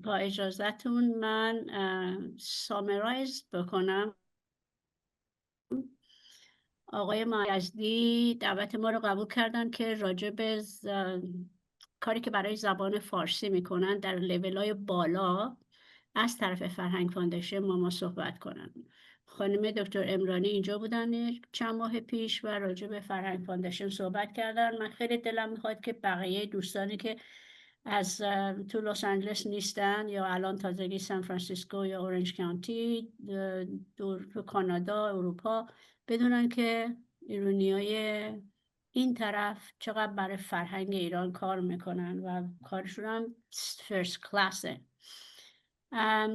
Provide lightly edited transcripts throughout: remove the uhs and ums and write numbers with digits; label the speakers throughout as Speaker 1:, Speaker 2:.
Speaker 1: با اجازتون من سامرایز بکنم. آقای یزدی دعوت ما رو قبول کردن که راجع به کاری که برای زبان فارسی میکنن در لیول‌های بالا از طرف فرهنگ فاندیشن ما صحبت کنن. خانم دکتر امرانی اینجا بودن چند ماه پیش و راجع به فرهنگ فاندیشن صحبت کردن. من خیلی دلم میخواد که بقیه دوستانی که از تو لس آنجلس نیستن یا الان تازگی سان فرانسیسکو یا اورنج کانتی دور تو کانادا اروپا بدونن که ایرانیای این طرف چقدر برای فرهنگ ایران کار میکنن و کارشون هم فرست کلاسه.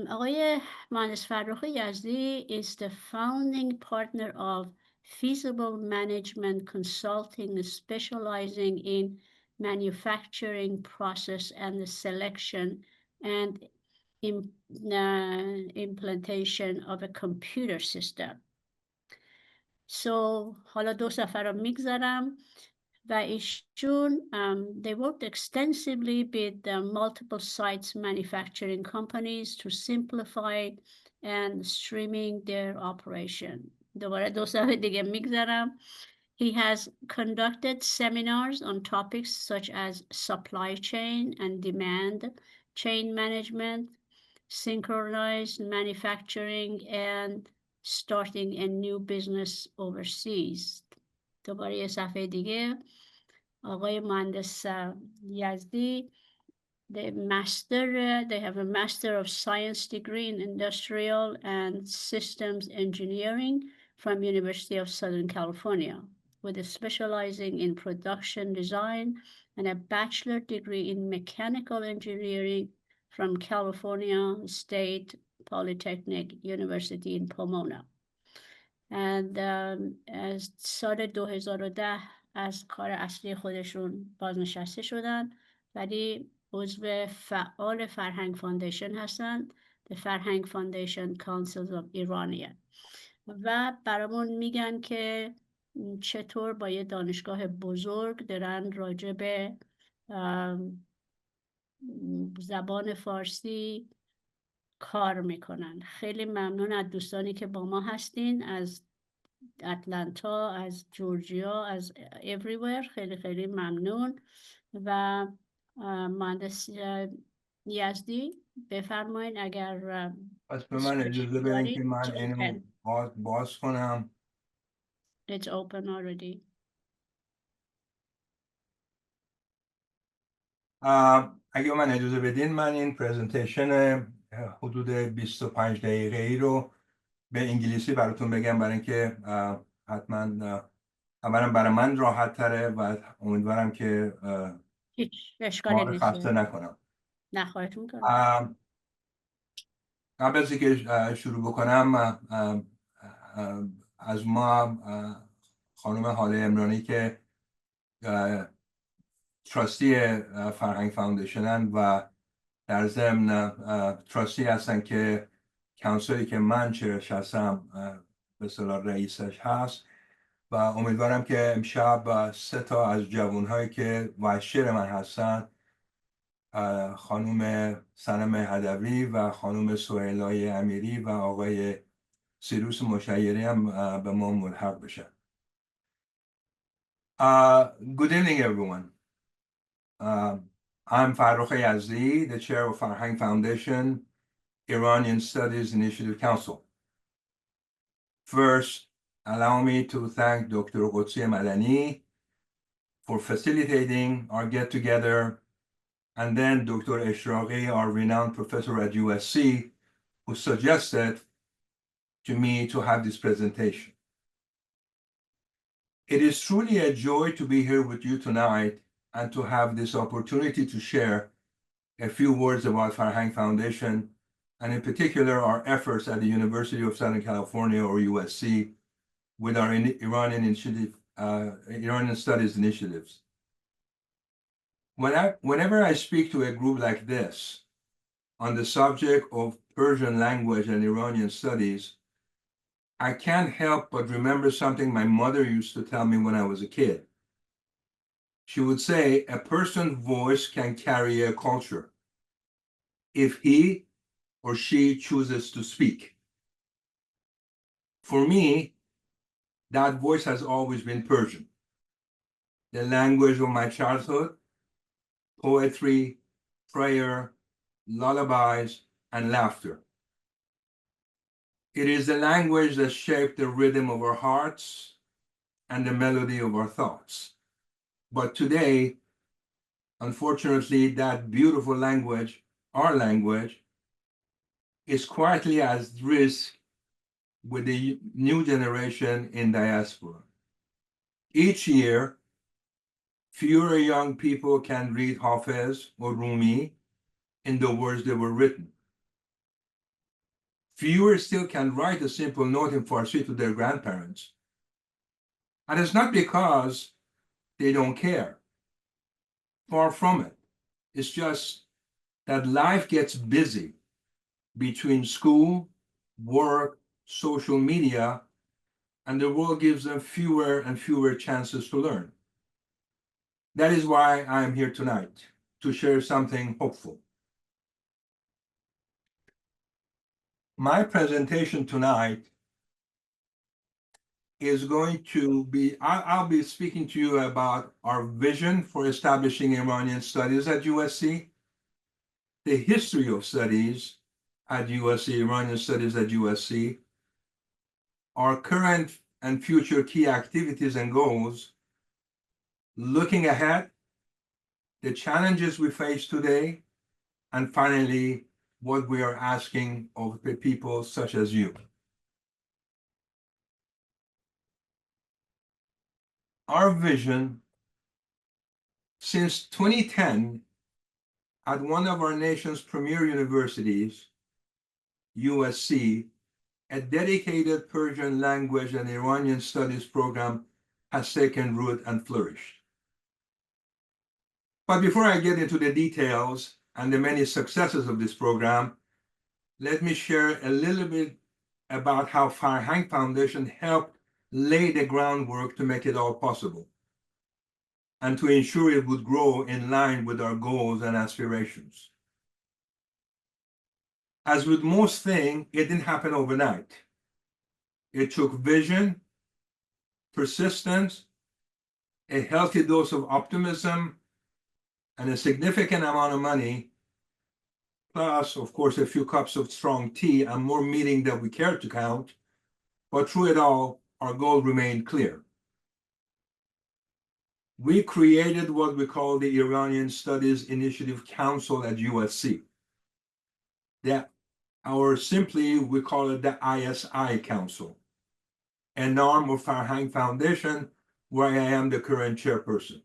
Speaker 1: آقای مهندس فرخ یزدی is the founding partner of Feasible Management Consulting, specializing in manufacturing process and the selection and implementation of a computer system. So حالا دو صفحه رو میگذارم و ایشون they worked extensively with multiple sites manufacturing companies to simplify and streaming their operation. دوباره دو صفحه دیگه میگذارم. He has conducted seminars on topics such as supply chain and demand chain management, synchronized manufacturing, and starting a new business overseas. دوباره یه صفحه دیگه. آقای مهندس یزدی they have a Master of Science degree in Industrial and Systems Engineering from University of Southern California, with a specializing in production design, and a bachelor degree in Mechanical Engineering from California State Polytechnic University in Pomona. And از سال 2010 از کار اصلی خودشون بازنشسته شدن، ولی عضو فعال فرهنگ فاندیشن هستن، The فرهنگ فاندیشن Councils of Iranian، و برامون میگن که چطور با یه دانشگاه بزرگ دارن راجع به زبان فارسی کار میکنن. خیلی ممنون از دوستانی که با ما هستین، از اتلانتا، از جورجیا، از everywhere. خیلی خیلی ممنون. و مهندس یزدی بفرمایید اگر
Speaker 2: پس به من اجازه بدین که من اینو باز کنم.
Speaker 1: It's open already.
Speaker 2: اگه من اجازه بدین من این پرزنتیشن حدود 25 دقیقه ای رو به انگلیسی براتون بگم، برای اینکه حتما اولا برای من راحت تره و امیدوارم که
Speaker 1: هیچ
Speaker 2: ما
Speaker 1: اشکالی
Speaker 2: رو
Speaker 1: نیست.
Speaker 2: خسته نکنم.
Speaker 1: نه خواهش میکنم.
Speaker 2: قبل از اینکه شروع بکنم از ما خانم حاله امرانی که تراستی فرهنگ فاوندیشنن و در ضمن تراستی هستن که کانسلی که من چرش هستم به اصطلاح رئیسش هست، و امیدوارم که امشب 3 تا از جوانهایی که وایس من هستن، خانم سنم هدوی و خانم سهیلای امیری و آقای سیروس مشیری هم به ما ملحق بشن. Good evening, everyone. I'm Farokh Yazdi, the chair of Farhang Foundation, Iranian Studies Initiative Council. First, allow me to thank Dr. Qudsi Madani for facilitating our get-together, and then Dr. Eshraqi, our renowned professor at USC, who suggested to me to have this presentation. It is truly a joy to be here with you tonight and to have this opportunity to share a few words about Farhang Foundation, and in particular our efforts at the University of Southern California, or USC, with our Iranian Studies initiatives. Whenever I speak to a group like this on the subject of Persian language and Iranian studies, I can't help but remember something my mother used to tell me when I was a kid. She would say, a person's voice can carry a culture. if he or she chooses to speak. For me, that voice has always been Persian, the language of my childhood, poetry, prayer, lullabies, and laughter. It is the language that shaped the rhythm of our hearts and the melody of our thoughts. But today, unfortunately, that beautiful language, our language, is quietly at risk with the new generation in diaspora. Each year, fewer young people can read Hafez or Rumi in the words they were written. Fewer still can write a simple note in Farsi to their grandparents. And it's not because they don't care. Far from it. It's just that life gets busy between school, work, social media, and the world gives them fewer and fewer chances to learn. That is why I am here tonight, to share something hopeful. My presentation tonight is going to be, I'll be speaking to you about our vision for establishing Iranian studies at USC, the history of studies at USC, Iranian studies at USC, our current and future key activities and goals, looking ahead, the challenges we face today, and finally, what we are asking of the people such as you. Our vision, since 2010, at one of our nation's premier universities, USC, a dedicated Persian language and Iranian studies program has taken root and flourished. But before I get into the details and the many successes of this program, let me share a little bit about how Farokh Foundation helped lay the groundwork to make it all possible and to ensure it would grow in line with our goals and aspirations. As with most things, it didn't happen overnight. It took vision, persistence, a healthy dose of optimism, and a significant amount of money, plus, of course, a few cups of strong tea and more meetings than we cared to count. But through it all, our goal remained clear. We created what we call the Iranian Studies Initiative Council at USC. Simply, we call it the ISI Council, an arm of Farokh Foundation, where I am the current chairperson.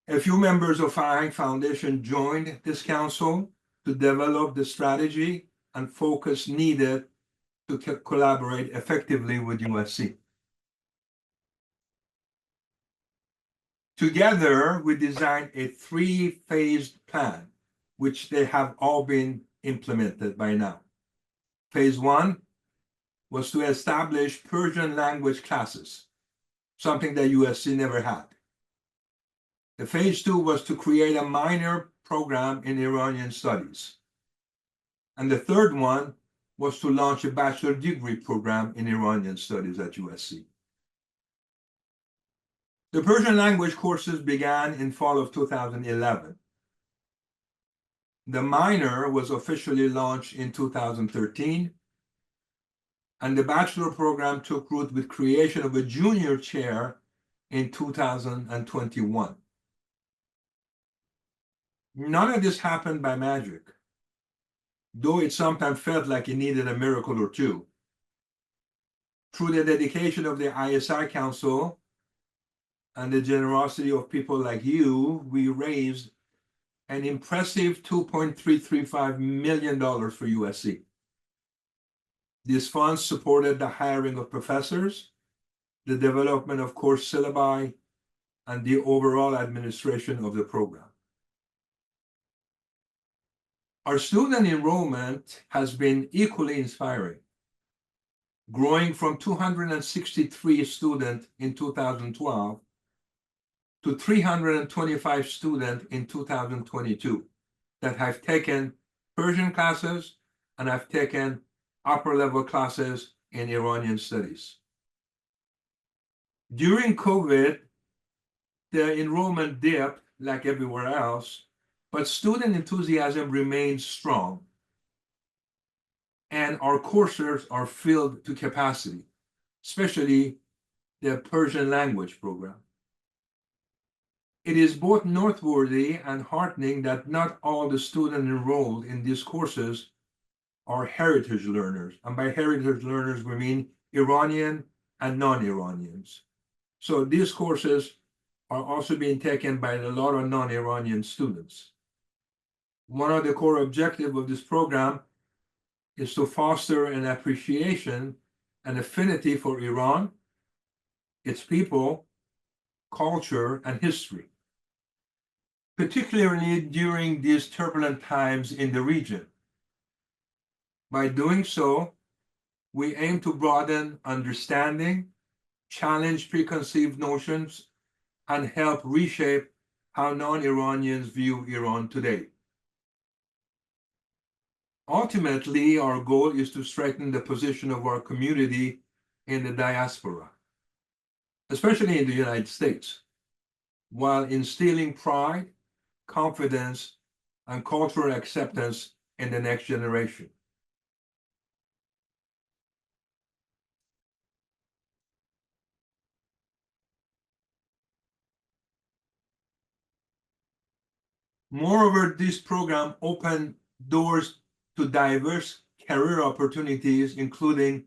Speaker 2: A few members of Farokh Foundation joined this council to develop the strategy and focus needed to collaborate effectively with USC. Together, we designed a three-phased plan, which they have all been implemented by now. Phase one was to establish Persian language classes, something that USC never had. The phase two was to create a minor program in Iranian studies. And the third one was to launch a bachelor degree program in Iranian studies at USC. The Persian language courses began in fall of 2011. The minor was officially launched in 2013, and the bachelor program took root with creation of a junior chair in 2021. None of this happened by magic, though it sometimes felt like it needed a miracle or two. Through the dedication of the ISI Council and the generosity of people like you, we raised an impressive $2.335 million for USC. These funds supported the hiring of professors, the development of course syllabi, and the overall administration of the program. Our student enrollment has been equally inspiring, growing from 263 students in 2012 to 325 students in 2022, that have taken Persian classes and have taken upper-level classes in Iranian studies. During COVID, the enrollment dipped like everywhere else, but student enthusiasm remains strong, and our courses are filled to capacity, especially the Persian language program. It is both noteworthy and heartening that not all the students enrolled in these courses are heritage learners. And by heritage learners, we mean Iranian and non-Iranians. So these courses are also being taken by a lot of non-Iranian students. One of the core objectives of this program is to foster an appreciation and affinity for Iran, its people, culture, and history, particularly during these turbulent times in the region. By doing so, we aim to broaden understanding, challenge preconceived notions, and help reshape how non-Iranians view Iran today. Ultimately, our goal is to strengthen the position of our community in the diaspora, especially in the United States, while instilling pride, confidence, and cultural acceptance in the next generation. Moreover, this program opened doors to diverse career opportunities, including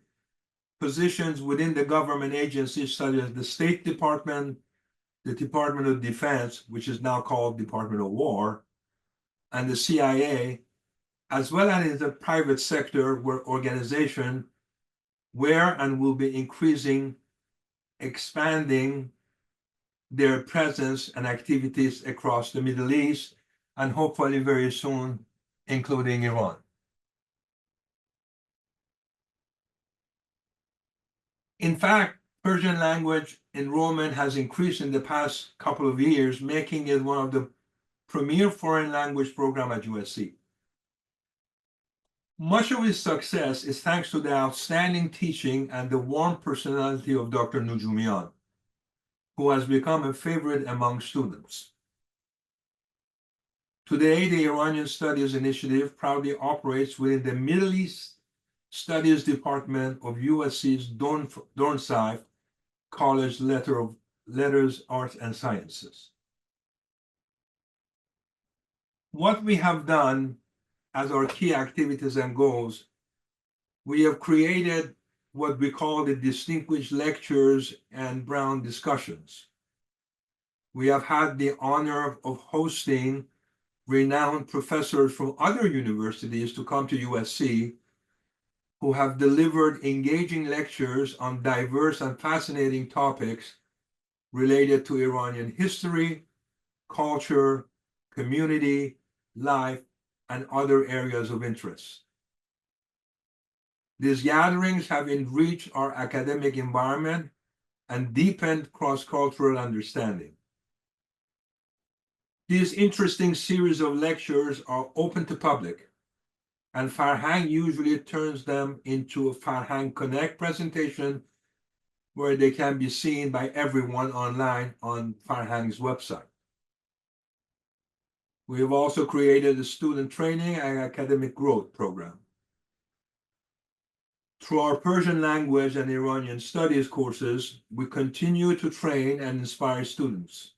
Speaker 2: positions within the government agencies such as the State Department, the Department of Defense, which is now called Department of War, and the CIA, as well as in the private sector where organizations were and will be expanding their presence and activities across the Middle East, and hopefully very soon, including Iran. In fact, Persian language enrollment has increased in the past couple of years, making it one of the premier foreign language programs at USC. Much of its success is thanks to the outstanding teaching and the warm personality of Dr. Nujumian, who has become a favorite among students. Today, the Iranian Studies Initiative proudly operates within the Middle East Studies Department of USC's Dornsife College Letters, Arts, and Sciences. What we have done as our key activities and goals, we have created what we call the distinguished lectures and Brown discussions. We have had the honor of hosting renowned professors from other universities to come to USC who have delivered engaging lectures on diverse and fascinating topics related to Iranian history, culture, community, life, and other areas of interest. These gatherings have enriched our academic environment and deepened cross-cultural understanding. These interesting series of lectures are open to public, and Farhang usually turns them into a Farhang Connect presentation where they can be seen by everyone online on Farhang's website. We have also created a student training and academic growth program. Through our Persian language and Iranian studies courses, we continue to train and inspire students,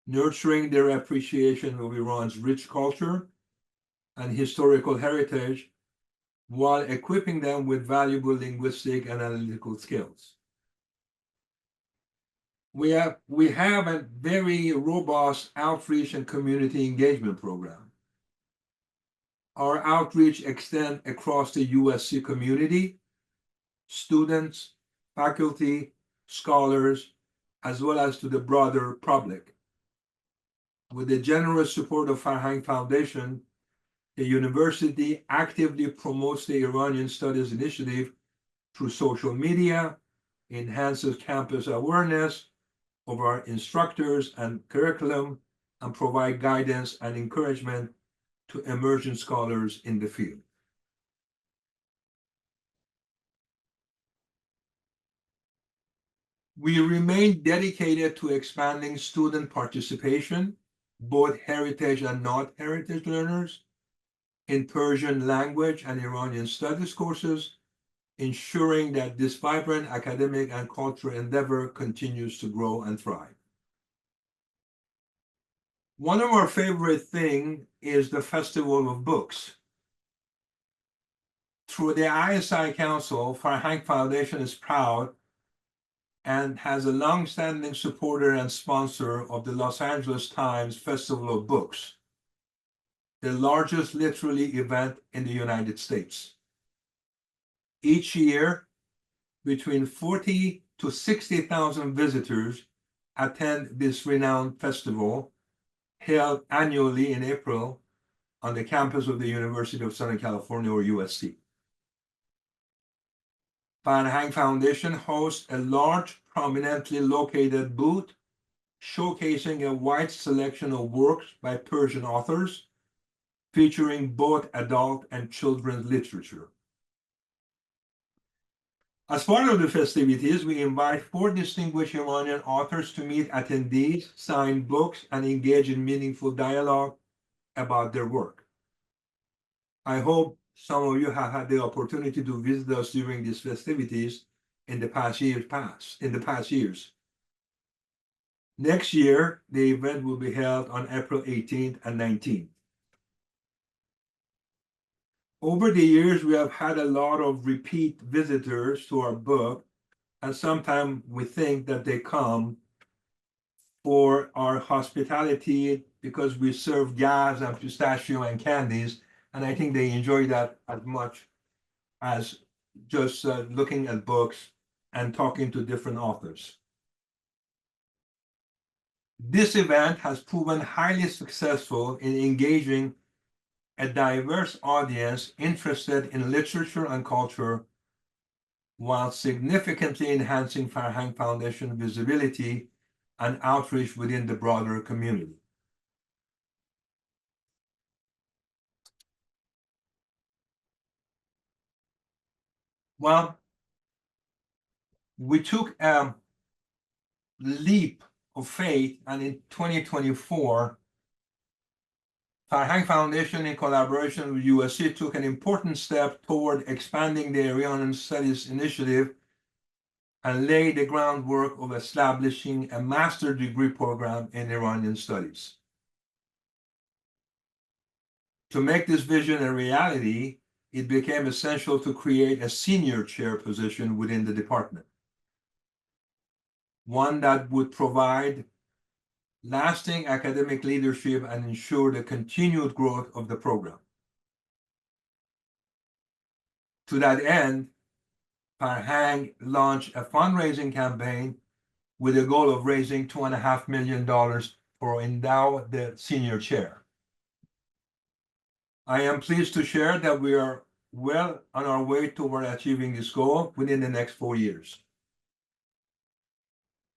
Speaker 2: nurturing their appreciation of Iran's rich culture and historical heritage, while equipping them with valuable linguistic and analytical skills. We have a very robust outreach and community engagement program. Our outreach extends across the USC community, students, faculty, scholars, as well as to the broader public. With the generous support of Farhang Foundation, the university actively promotes the Iranian Studies Initiative through social media, enhances campus awareness of our instructors and curriculum, and provide guidance and encouragement to emerging scholars in the field. We remain dedicated to expanding student participation, both heritage and non-heritage learners, in Persian language and Iranian studies courses, ensuring that this vibrant academic and cultural endeavor continues to grow and thrive. One of our favorite things is the Festival of Books. Through the ISI Council, Farokh Foundation is proud and has a long-standing supporter and sponsor of the Los Angeles Times Festival of Books, the largest literary event in the United States. Each year, between 40 to 60,000 visitors attend this renowned festival held annually in April on the campus of the University of Southern California, or USC. Farokh Foundation hosts a large, prominently located booth showcasing a wide selection of works by Persian authors, featuring both adult and children's literature. As part of the festivities, we invite 4 distinguished Iranian authors to meet attendees, sign books, and engage in meaningful dialogue about their work. I hope some of you have had the opportunity to visit us during these festivities in the past years. Next year, the event will be held on April 18th and 19th. Over the years, we have had a lot of repeat visitors to our book, and sometimes we think that they come for our hospitality because we serve gas and pistachio and candies, and I think they enjoy that as much as just looking at books and talking to different authors. This event has proven highly successful in engaging a diverse audience interested in literature and culture, while significantly enhancing Farokh Foundation visibility and outreach within the broader community. Well, we took a leap of faith, and in 2024, Farokh Foundation, in collaboration with USC, took an important step toward expanding the Iranian Studies Initiative and laid the groundwork of establishing a master's degree program in Iranian Studies. To make this vision a reality, it became essential to create a senior chair position within the department, one that would provide lasting academic leadership and ensure the continued growth of the program. To that end, Farokh launched a fundraising campaign with a goal of raising $2.5 million for Endow the Senior Chair. I am pleased to share that we are well on our way toward achieving this goal within the next 4 years.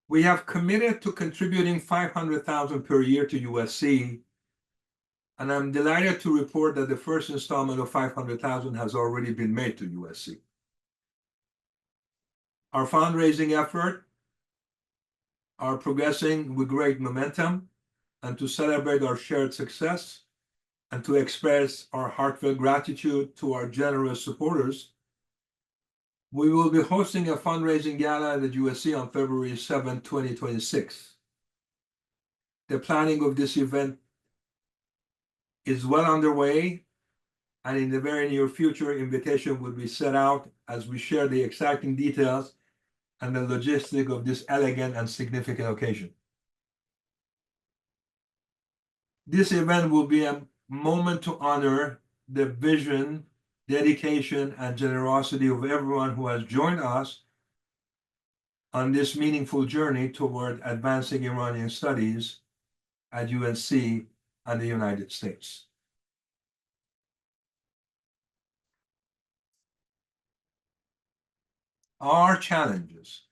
Speaker 2: We have committed to contributing $500,000 per year to USC, and I'm delighted to report that the first installment of $500,000 has already been made to USC. Our fundraising efforts are progressing with great momentum, and to celebrate our shared success and to express our heartfelt gratitude to our generous supporters, we will be hosting a fundraising gala at the USC on February 7, 2026. The planning of this event is well underway, and in the very near future, invitation will be set out as we share the exciting details and the logistics of this elegant and significant occasion. This event will be a moment to honor the vision, dedication, and generosity of everyone who has joined us on this meaningful journey toward advancing Iranian studies at UNC and the United States. Our challenges.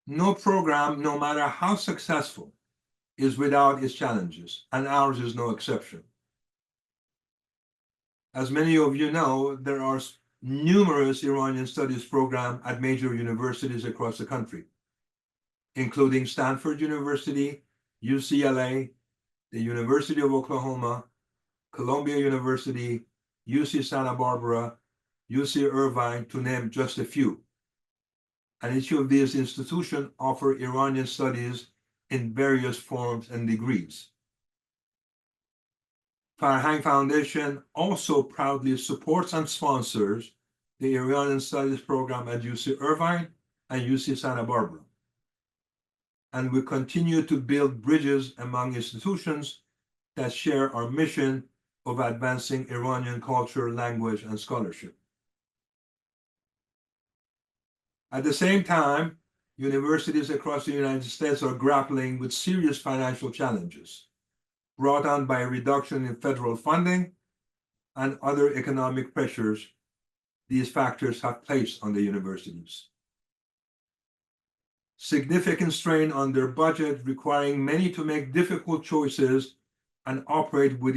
Speaker 2: No program, no matter how successful, is without its challenges, and ours is no exception. As many of you know, there are numerous Iranian studies programs at major universities across the country, including Stanford University, UCLA, the University of Oklahoma, Columbia University, UC Santa Barbara, UC Irvine, to name just a few. And each of these institutions offer Iranian studies in various forms and degrees. Farokh Foundation also proudly supports and sponsors the Iranian Studies program at UC Irvine and UC Santa Barbara. And we continue to build bridges among institutions that share our mission of advancing Iranian culture, language, and scholarship. At the same time, universities across the United States are grappling with serious financial challenges brought on by a reduction in federal funding and other economic pressures these factors have placed on the universities. Significant strain on their budget, requiring many to make difficult choices and operate with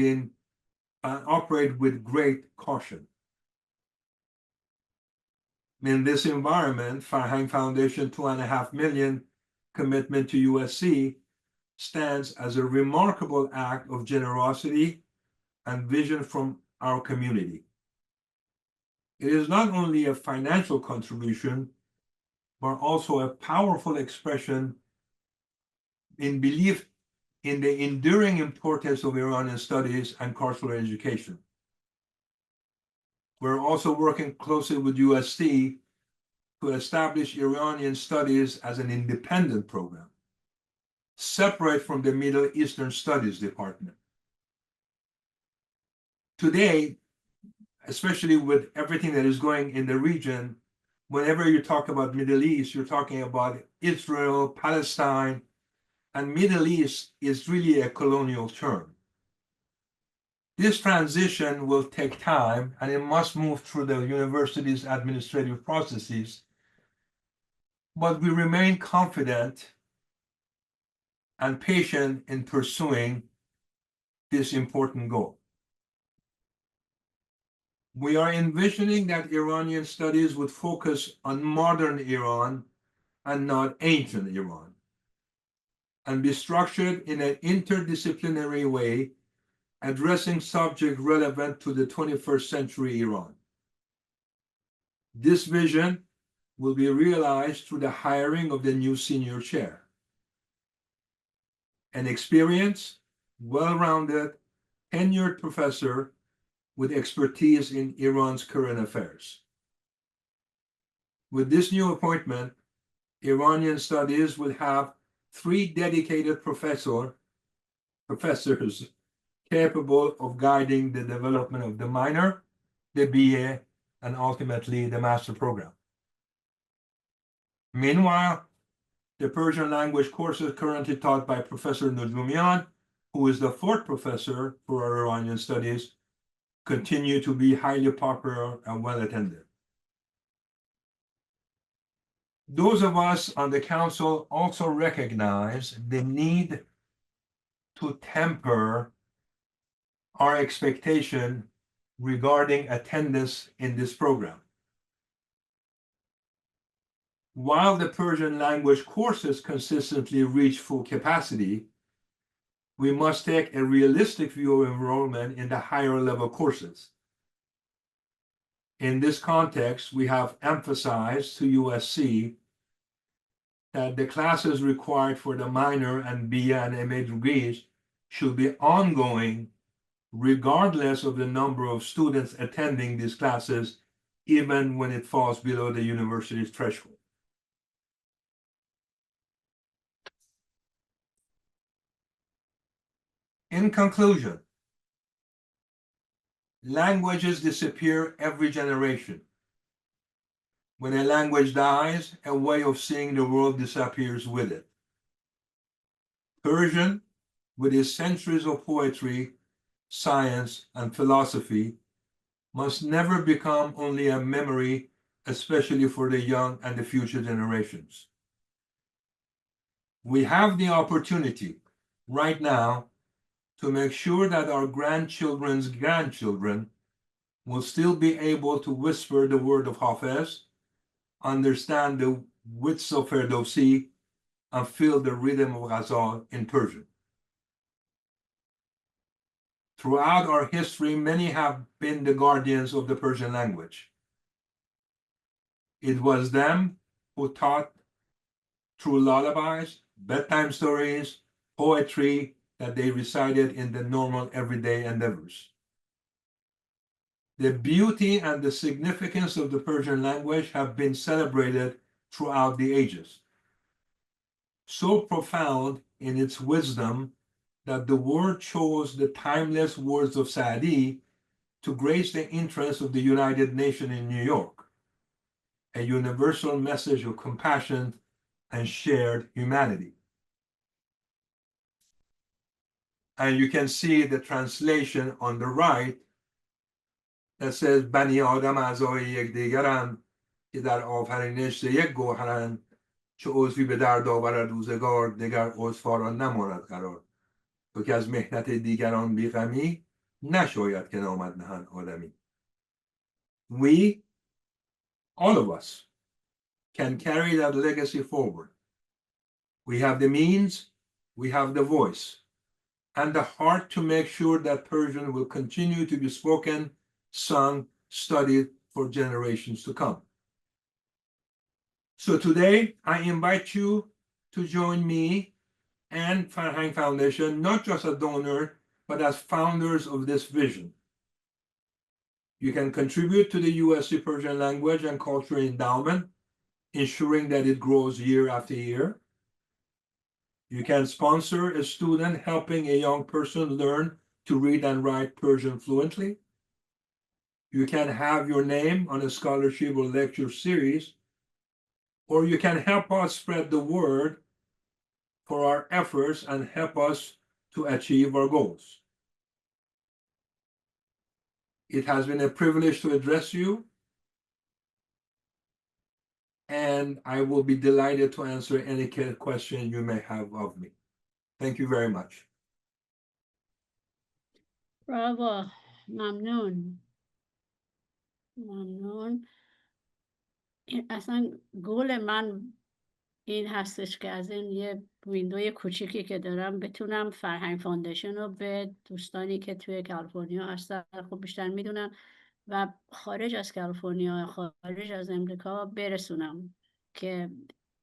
Speaker 2: great caution. In this environment, Farokh Foundation $2.5 million commitment to USC stands as a remarkable act of generosity and vision from our community. It is not only a financial contribution, but also a powerful expression in belief in the enduring importance of Iranian studies and cultural education. We're also working closely with USC to establish Iranian studies as an independent program, separate from the Middle Eastern Studies Department. Today, especially with everything that is going in the region, whenever you talk about Middle East, you're talking about Israel, Palestine, and Middle East is really a colonial term. This transition will take time, and it must move through the university's administrative processes, but we remain confident and patient in pursuing this important goal. We are envisioning that Iranian studies would focus on modern Iran and not ancient Iran, and be structured in an interdisciplinary way, addressing subjects relevant to the 21st century Iran. This vision will be realized through the hiring of the new senior chair, an experienced, well-rounded, tenured professor with expertise in Iran's current affairs. With this new appointment, Iranian studies will have 3 dedicated professors capable of guiding the development of the minor, the BA, and ultimately the master program. Meanwhile, the Persian language courses currently taught by Professor Nujumian, who is the 4th professor for our Iranian studies, continue to be highly popular and well attended. Those of us on the council also recognize the need to temper our expectation regarding attendance in this program. While the Persian language courses consistently reach full capacity, we must take a realistic view of enrollment in the higher level courses. In this context, we have emphasized to USC that the classes required for the minor and BA and MA degrees should be ongoing, regardless of the number of students attending these classes, even when it falls below the university's threshold. In conclusion, languages disappear every generation. When a language dies, a way of seeing the world disappears with it. Persian, with its centuries of poetry, science, and philosophy, must never become only a memory, especially for the young and the future generations. We have the opportunity right now to make sure that our grandchildren's grandchildren will still be able to whisper the word of Hafez, understand the widths of Ferdowsi, and feel the rhythm of Ghazal in Persian. Throughout our history, many have been the guardians of the Persian language. It was them who taught through lullabies, bedtime stories, poetry that they recited in the normal everyday endeavors. The beauty and the significance of the Persian language have been celebrated throughout the ages. So profound in its wisdom that the word chose the timeless words of Saadi to grace the entrance of the United Nations in New York, a universal message of compassion and shared humanity. And you can see the translation on the right that says بنی آدم اعضای یکدیگرند که در آفرینش یک گوهرند چه عضوی به درد آورد روزگار دگر عضوها نماند قرار تو که از محنت دیگران بیغمی نشاید که نامد نهند آدمی. We, all of us, can carry that legacy forward. We have the means, we have the voice, and the heart to make sure that Persian will continue to be spoken, sung, studied for generations to come. So today, I invite you to join me and Farokh Foundation, not just as donors, but as founders of this vision. You can contribute to the USC Persian Language and Culture Endowment, ensuring that it grows year after year. You can sponsor a student helping a young person learn to read and write Persian fluently. You can have your name on a scholarship or lecture series, or you can help us spread the word for our efforts and help us to achieve our goals. It has been a privilege to address you, and I will be delighted to answer any question you may have of me. Thank you very much.
Speaker 1: برافو، ممنون. اصلا گول من این هستش که از این یه ویندوی کوچیکی که دارم بتونم فرهنگ فاندیشن رو به دوستانی که توی کالیفرنیا هستن خب بیشتر میدونن و خارج از کالیفرنیا، خارج از امریکا برسونم که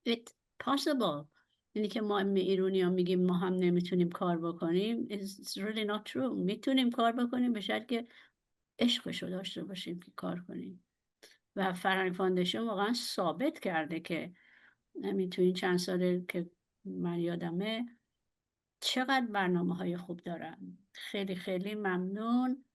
Speaker 1: it possible. اینی که ما ایرانی ها میگیم ما هم نمیتونیم کار بکنیم it's really not true. میتونیم کار بکنیم به شرط که عشقشو داشته باشیم که کار کنیم. و فرهنگ فاندیشن واقعا ثابت کرده که همین تو این چند ساله که من یادمه چقدر برنامه‌های خوب دارن. خیلی خیلی ممنون.